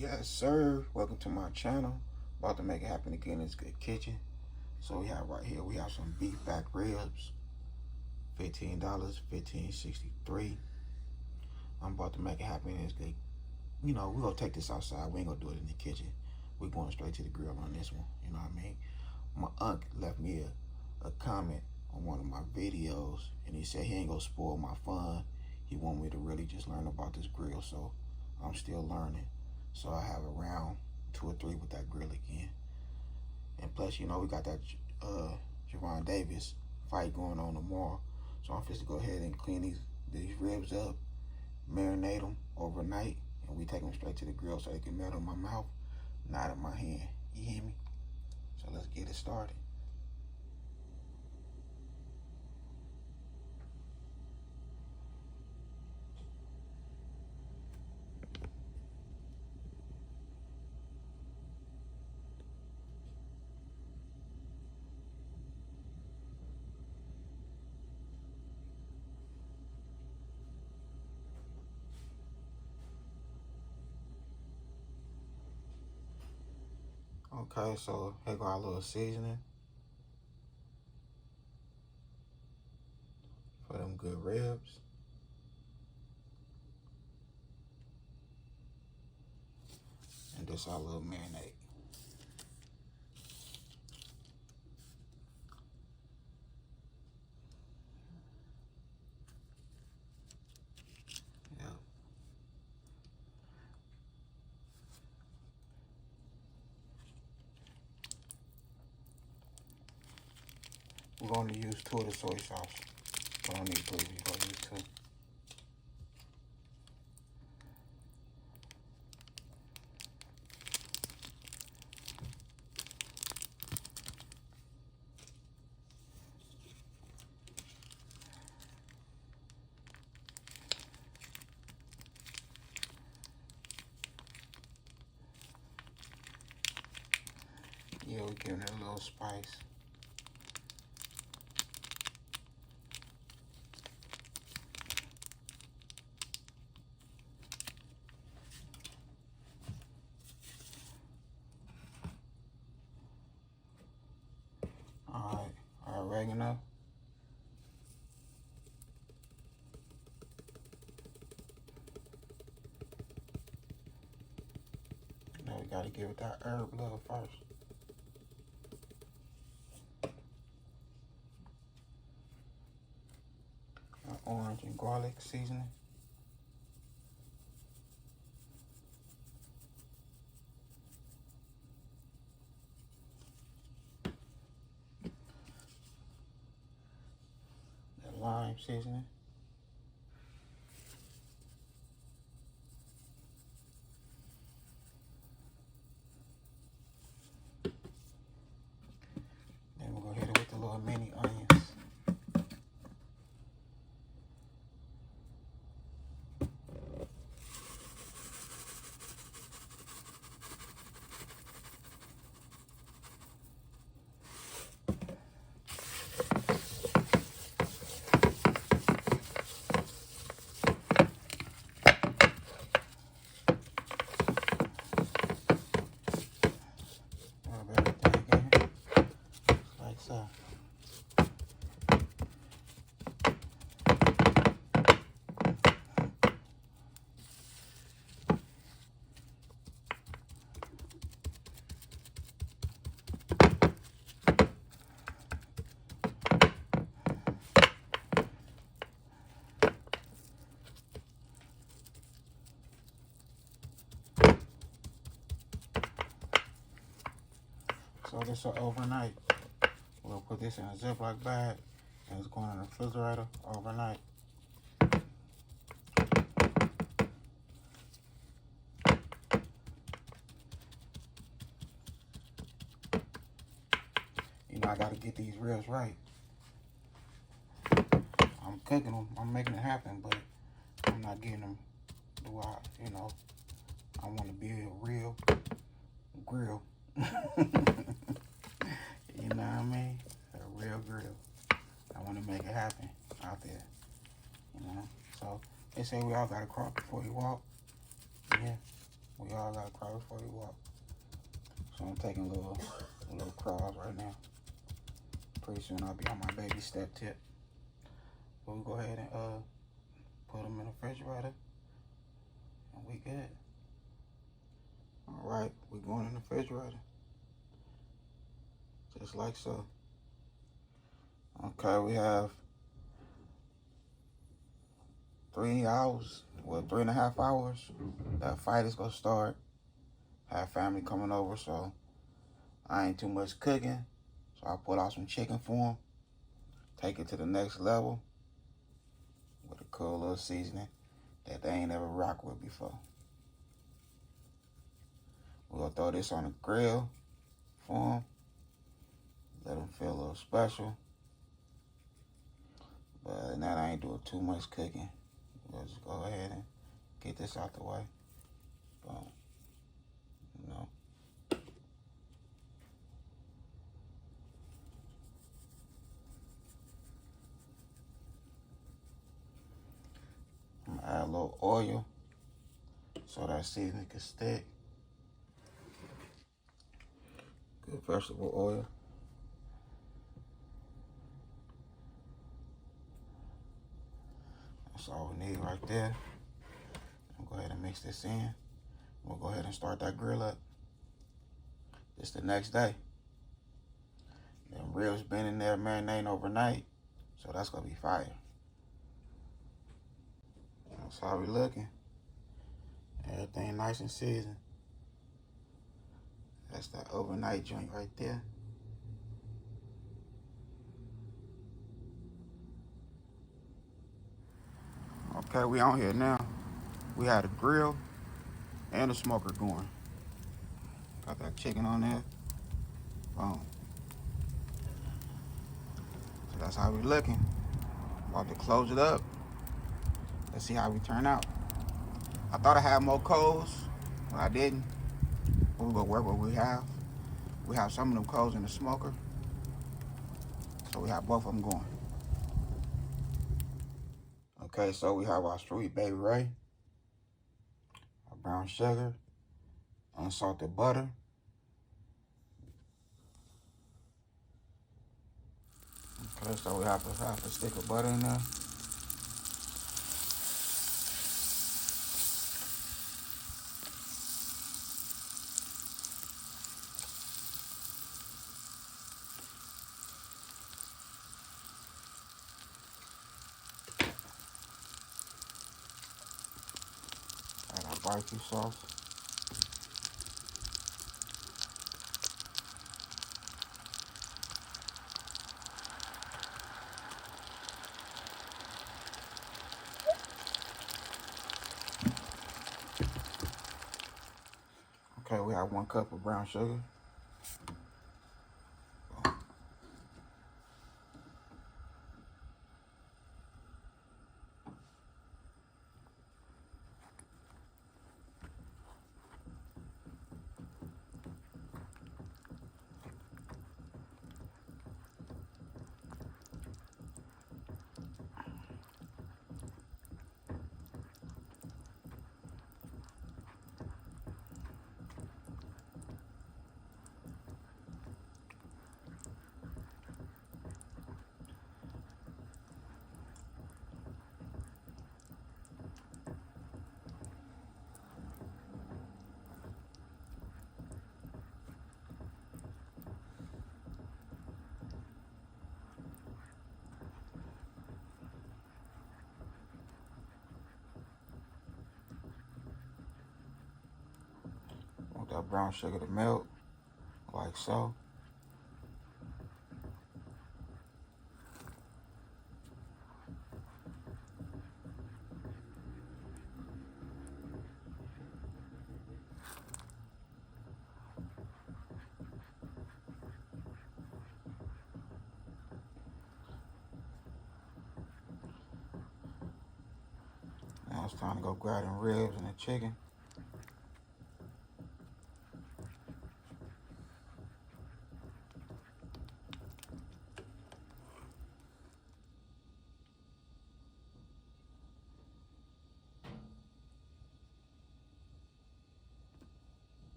Yes, sir. Welcome to my channel. About to make it happen again in this good kitchen. So we have right here, we have some beef back ribs. $15, $15.63. I'm about to make it happen in this good. You know, we're gonna take this outside. We ain't gonna do it in the kitchen. We're going straight to the grill on this one. You know what I mean? My uncle left me a comment on one of my videos, and he said he ain't gonna spoil my fun. He want me to really just learn about this grill, so I'm still learning. So I have a round 2 or 3 with that grill again. And plus, you know, we got that Javon Davis fight going on tomorrow. So I'm supposed to go ahead and clean these ribs up, marinate them overnight, and we take them straight to the grill so they can melt in my mouth, not in my hand. You hear me? So let's get it started. Okay, so here go our little seasoning for them good ribs. And this our little marinade. Yep. We're going to use 2 of the soy sauce. We don't need 3, we're going to use 2. Yeah, we're giving it a little spice. Alright, our oregano. Now we gotta give it that herb love first. Our orange and garlic seasoning. That lime seasoning. Then we'll go hit it with the little mini onions. So this is overnight. We'll put this in a Ziploc bag and it's going in the refrigerator overnight. You know, I gotta get these ribs right. I'm cooking them, I'm making it happen, but I'm not getting them the way you know, I want to be a real grill. You know what I mean? A real grill. I want to make it happen out there. You know? So they say we all got to crawl before we walk. Yeah. We all gotta cry before we walk. So I'm taking a little crawls right now. Pretty soon I'll be on my baby step tip. But we go ahead and put them in the refrigerator, and we good. All right, we going in the refrigerator, just like so. Okay, we have 3 hours, well, 3.5 hours. That fight is gonna start. Have family coming over, so I ain't too much cooking. So I put out some chicken for them. Take it to the next level with a cool little seasoning that they ain't ever rocked with before. We're gonna throw this on the grill for them. Let them feel a little special. But other than that, I ain't doing too much cooking. We'll just go ahead and get this out the way. Boom. You know. I'm gonna add a little oil so that seasoning can stick. Good vegetable oil. That's all we need right there. I'll go ahead and mix this in. We'll go ahead and start that grill up. It's the next day. Them ribs been in there marinating overnight, so that's gonna be fire. That's how we looking. Everything nice and seasoned. That's that overnight joint right there. Okay, we on here now. We had a grill and a smoker going. Got that chicken on there. Boom. So that's how we looking. About to close it up. Let's see how we turn out. I thought I had more coals, but I didn't. We're gonna work what we have. We have some of them coals in the smoker, so we have both of them going. Okay, so we have our sweet baby Ray, our brown sugar, unsalted butter, okay, so we have a stick of butter in there. Add our barbecue sauce. Okay, we have 1 cup of brown sugar. Want that brown sugar to melt, like so. Now it's time to go grab them ribs and the chicken.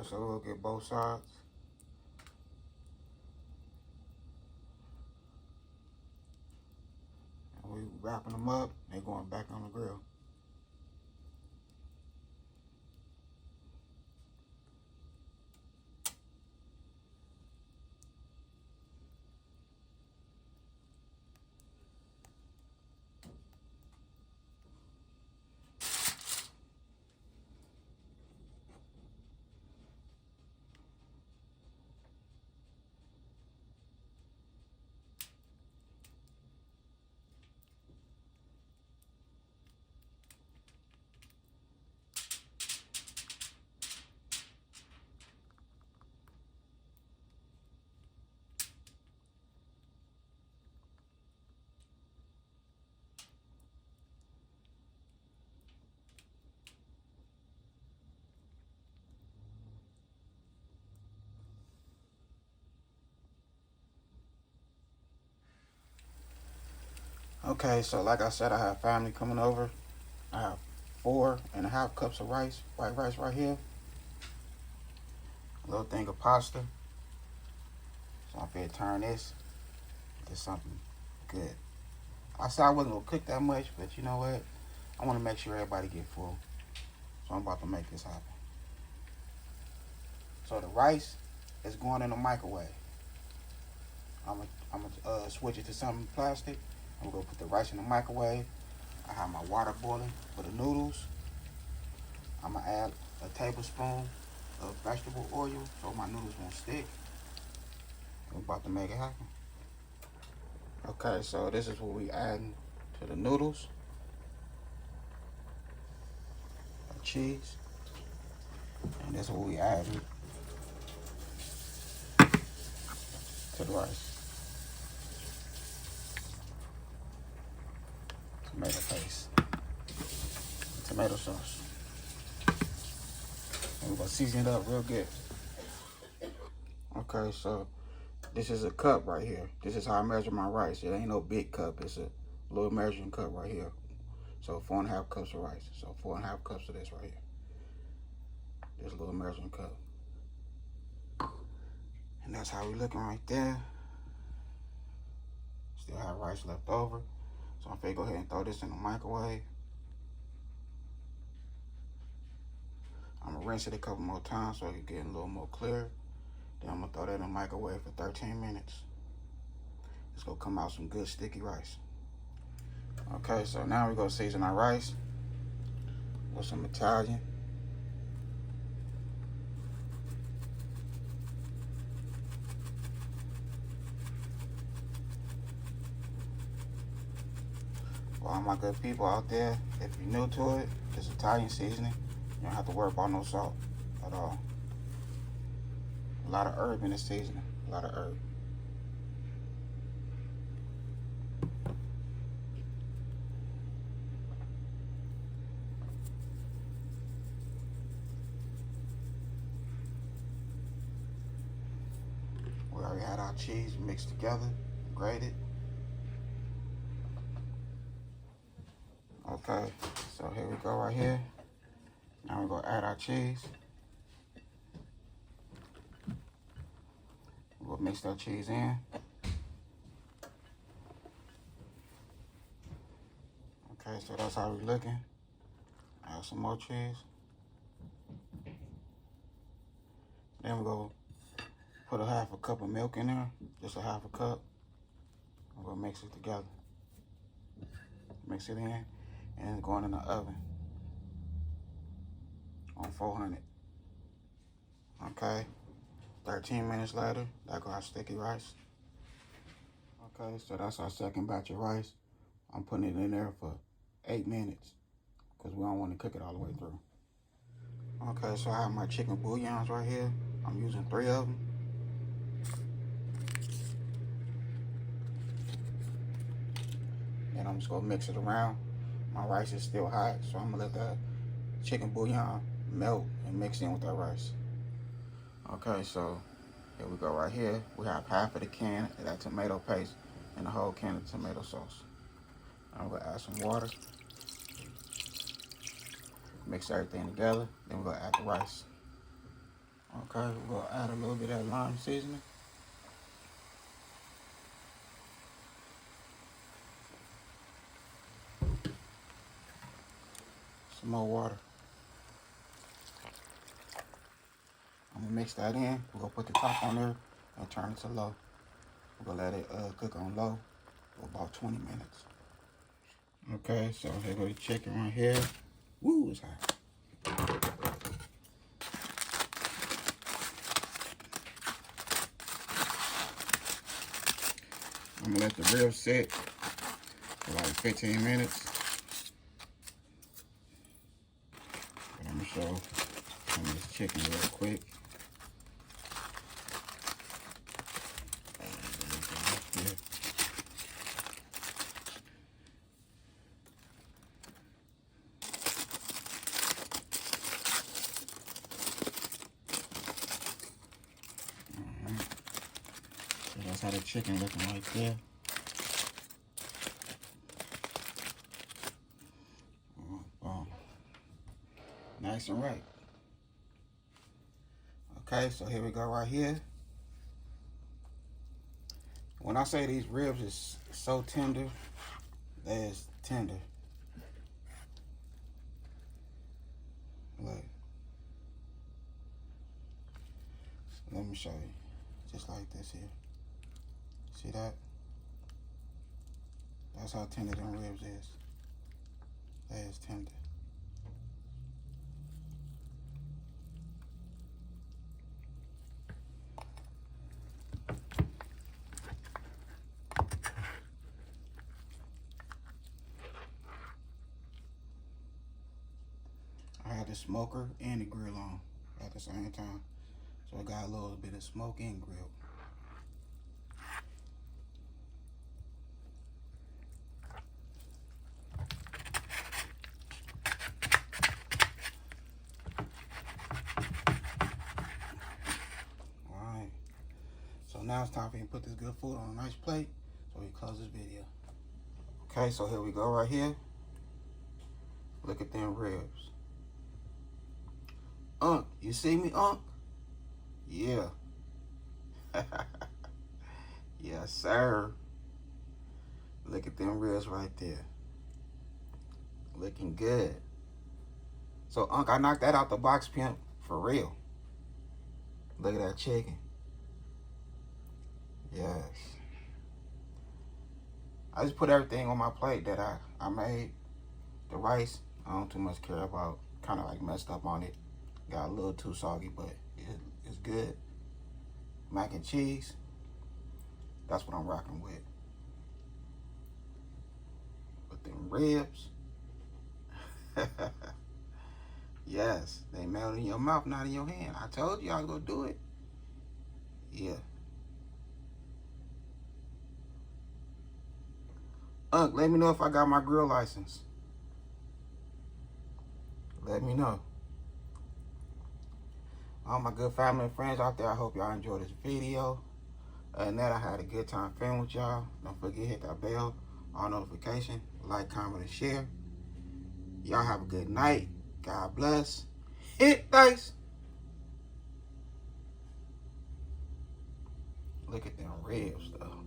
Alright, so we'll get both sides. And we wrapping them up, they're going back on the grill. Okay, so like I said, I have family coming over. I have 4.5 cups of rice, white rice right here. A little thing of pasta. So I'm finna turn this into something good. I said I wasn't gonna cook that much, but you know what? I wanna make sure everybody get full. So I'm about to make this happen. So the rice is going in the microwave. I'm gonna switch it to something plastic. I'm gonna put the rice in the microwave. I have my water boiling for the noodles. I'm gonna add a tablespoon of vegetable oil so my noodles won't stick. We're about to make it happen. Okay, so this is what we adding to the noodles. Cheese. And this is what we adding to the rice. Tomato paste. Tomato sauce. And we're gonna season it up real good. Okay, so this is a cup right here. This is how I measure my rice. It ain't no big cup. It's a little measuring cup right here. So 4.5 cups of rice. So 4.5 cups of this right here. This little measuring cup. And that's how we looking right there. Still have rice left over. So I'm finna go ahead and throw this in the microwave. I'm gonna rinse it a couple more times so it can get a little more clear. Then I'm gonna throw that in the microwave for 13 minutes. It's gonna come out some good sticky rice. Okay, so now we're gonna season our rice with some Italian. For all my good people out there, if you're new to it, it's Italian seasoning. You don't have to worry about no salt at all. A lot of herb in the seasoning, a lot of herb. We already had our cheese mixed together, grated. Okay, so here we go right here. Now we're gonna add our cheese. We'll mix that cheese in. Okay, so that's how we're looking. Add some more cheese. Then we're gonna put a 1/2 cup of milk in there, just a 1/2 cup. We're gonna mix it together. Mix it in, and it's going in the oven on 400. Okay, 13 minutes later, that got our sticky rice. Okay, so that's our second batch of rice. I'm putting it in there for 8 minutes because we don't want to cook it all the way through. Okay, so I have my chicken bouillons right here. I'm using 3 of them. And I'm just gonna mix it around. My rice is still hot, so I'm gonna let that chicken bouillon melt and mix in with that rice. Okay, so here we go right here. We have 1/2 of the can of that tomato paste and the whole can of tomato sauce. I'm gonna add some water. Mix everything together, then we're gonna add the rice. Okay, we'll add a little bit of lime seasoning. Some more water. I'm gonna mix that in. We're gonna put the top on there and turn it to low. We're gonna let it cook on low for about 20 minutes. Okay, so here go the chicken right here. Woo, it's hot. I'm gonna let the ribs sit for like 15 minutes. But I'm gonna show some of this chicken real quick. So that's how the chicken looking right there. Boom. Nice and right. Okay, so here we go right here. When I say these ribs is so tender, that is tender. Look. Let me show you. Just like this here. See that? That's how tender them ribs is. That is tender. I had the smoker and the grill on at the same time. So I got a little bit of smoke and grill. Alright. So now it's time for you to put this good food on a nice plate so we close this video. Okay, so here we go right here. Look at them ribs. Unc, you see me, Unc? Yeah. Yes, sir. Look at them ribs right there. Looking good. So, Unc, I knocked that out the box, pimp, for real. Look at that chicken. Yes. I just put everything on my plate that I made. The rice, I don't too much care about. Kind of like messed up on it. Got a little too soggy, but it's good. Mac and cheese, that's what I'm rocking with. But them ribs, yes, they melt in your mouth, not in your hand. I told you I was gonna do it. Yeah. Unc, let me know if I got my grill license. Let me know. All my good family and friends out there, I hope y'all enjoyed this video. And that I had a good time filming with y'all. Don't forget, hit that bell, all notification, like, comment, and share. Y'all have a good night. God bless. Hit dice. Look at them ribs, though.